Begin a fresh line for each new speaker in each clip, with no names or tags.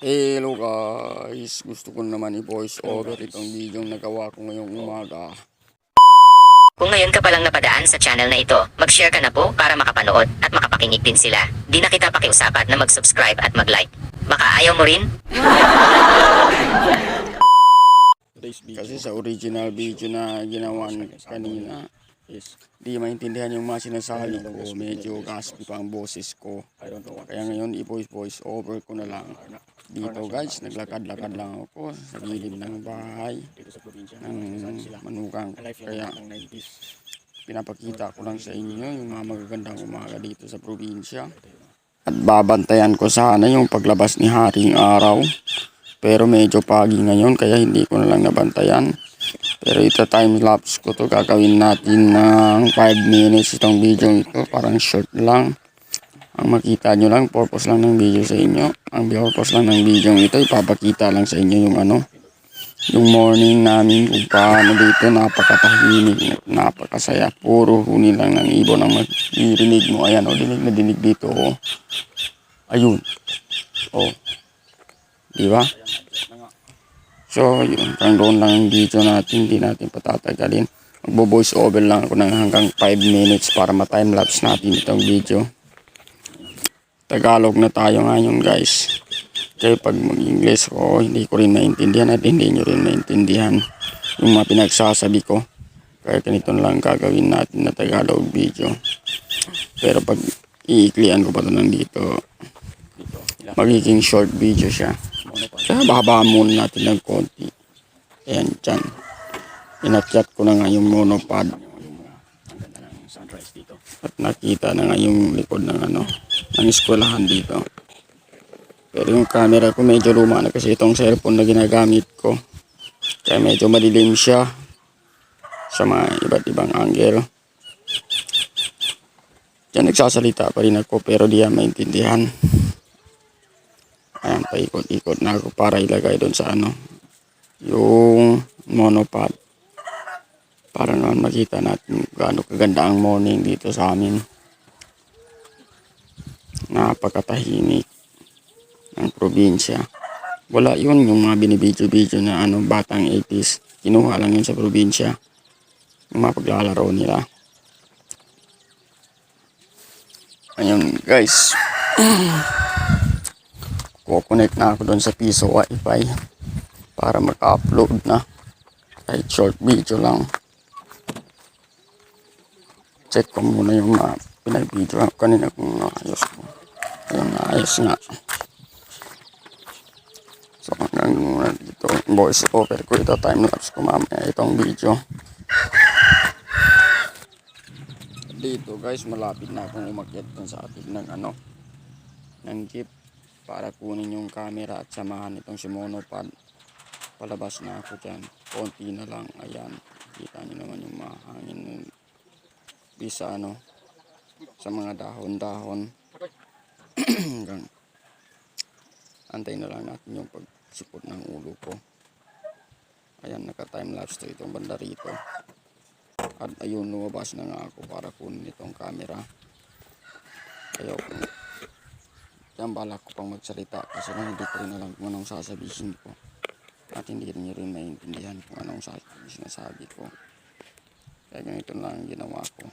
Hello guys, gusto ko naman i-voice over itong video na nagawa ko ngayong umaga.
Kung ngayon ka palang napadaan sa channel na ito, mag-share ka na po para makapanood at makapakinig din sila. Di na kita pakiusapan na mag-subscribe at mag-like. Baka ayaw mo rin?
Kasi sa original video na ginawa kanina is di maintindihan yung mga sinasabi ko, medyo gaspy pa ang boses ko. Kaya ngayon i-voice over ko na lang. Dito guys, naglakad-lakad lang ako sa gilid ng bahay ng manugang. Kaya pinapakita ko lang sa inyo yung mga magagandang umaga dito sa probinsya. At babantayan ko sana yung paglabas ni Haring Araw. Pero medyo pagi ngayon kaya hindi ko na lang nabantayan. Pero ito time lapse ko to, gagawin natin ng 5 minutes itong video ito, parang short lang. Ang makita nyo lang, purpose lang ng video sa inyo. Ang purpose lang ng video ito, ipapakita lang sa inyo yung yung morning namin kung paano dito, napakatahimik, napakasaya. Puro huni lang ng ibon ang maririnig mo. Ayan o, dinig na dinig dito o. Ayun. O. Diba? So, yun. Hanggang doon lang yung video natin. Hindi natin patatagalin. Magbo-voice over lang ako ng hanggang 5 minutes para ma-timelapse natin itong video. Tagalog na tayo ngayon guys. Kaya pag mag-English ko, hindi ko rin maintindihan at hindi nyo rin maintindihan yung mga pinagsasabi ko. Kaya ganito na lang gagawin natin na Tagalog video. Pero pag iiklian ko pa ito nandito, magiging short video siya. Kaya bababa muna natin ng konti. Ayan dyan. Inakyat ko na nga yung monopod. At nakita na nga yung likod ng ng eskwelahan dito. Pero yung camera ko medyo luma na kasi itong cellphone na ginagamit ko. Kaya medyo madilim siya sa mga iba't ibang angle. Diyan nagsasalita pa rin ako pero di yan maintindihan. Ayan, paikot-ikot na ako para ilagay doon sa yung monopod. Para naman makita natin gaano kaganda ang morning dito sa amin. Napakatahimik ng probinsya. Wala yun yung mga binibidyo-video na batang 80s. Kinuha lang yun sa probinsya. Yung mga paglalaro nila. Ayun guys. Kukonect na ako doon sa Piso Wi-Fi para mag-upload na kahit short video lang. Check ko muna yung mga pinag-video kanina kung ayos ko. Ayun, ayos nga. So hanggang muna dito voice over ko ito, time lapse ko mamaya itong video. Dito guys, malapit na akong umakyat dun sa atin ng jeep para kunin yung camera at samahan itong si monopod. Palabas na ako dyan, konti na lang. Ayan, kita nyo naman yung mga hangin bisa sa mga dahon-dahon. Hanggang antay na lang natin yung pagsipot ng ulo ko. Ayan, naka-timelapse to itong banda rito. At ayun, lumabas na nga ako para kunin itong camera. Ayaw ko. Yan, balak ko pang magsalita kasi lang hindi ko rin alam kung anong sasabihin ko. At hindi rin nyo rin maintindihan kung anong sinasabi ko. Kaya ganito lang ang ginawa ko.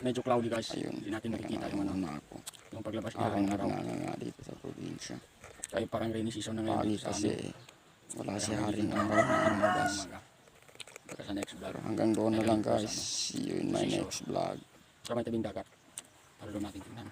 Medyo cloudy guys.
Ayun,
hindi natin nakikita yung
na ako.
yung paglabas ng
Parang
araw.
nga dito sa probinsya.
Kaya parang rainy season na ngayon
Pagi
dito sa
kasi
amin.
wala si Haring Araw na lumabas.
Baka sa next vlog.
Hanggang doon na lang guys. See you in my next vlog.
Sa may tabing dagat. Para doon natin tingnan.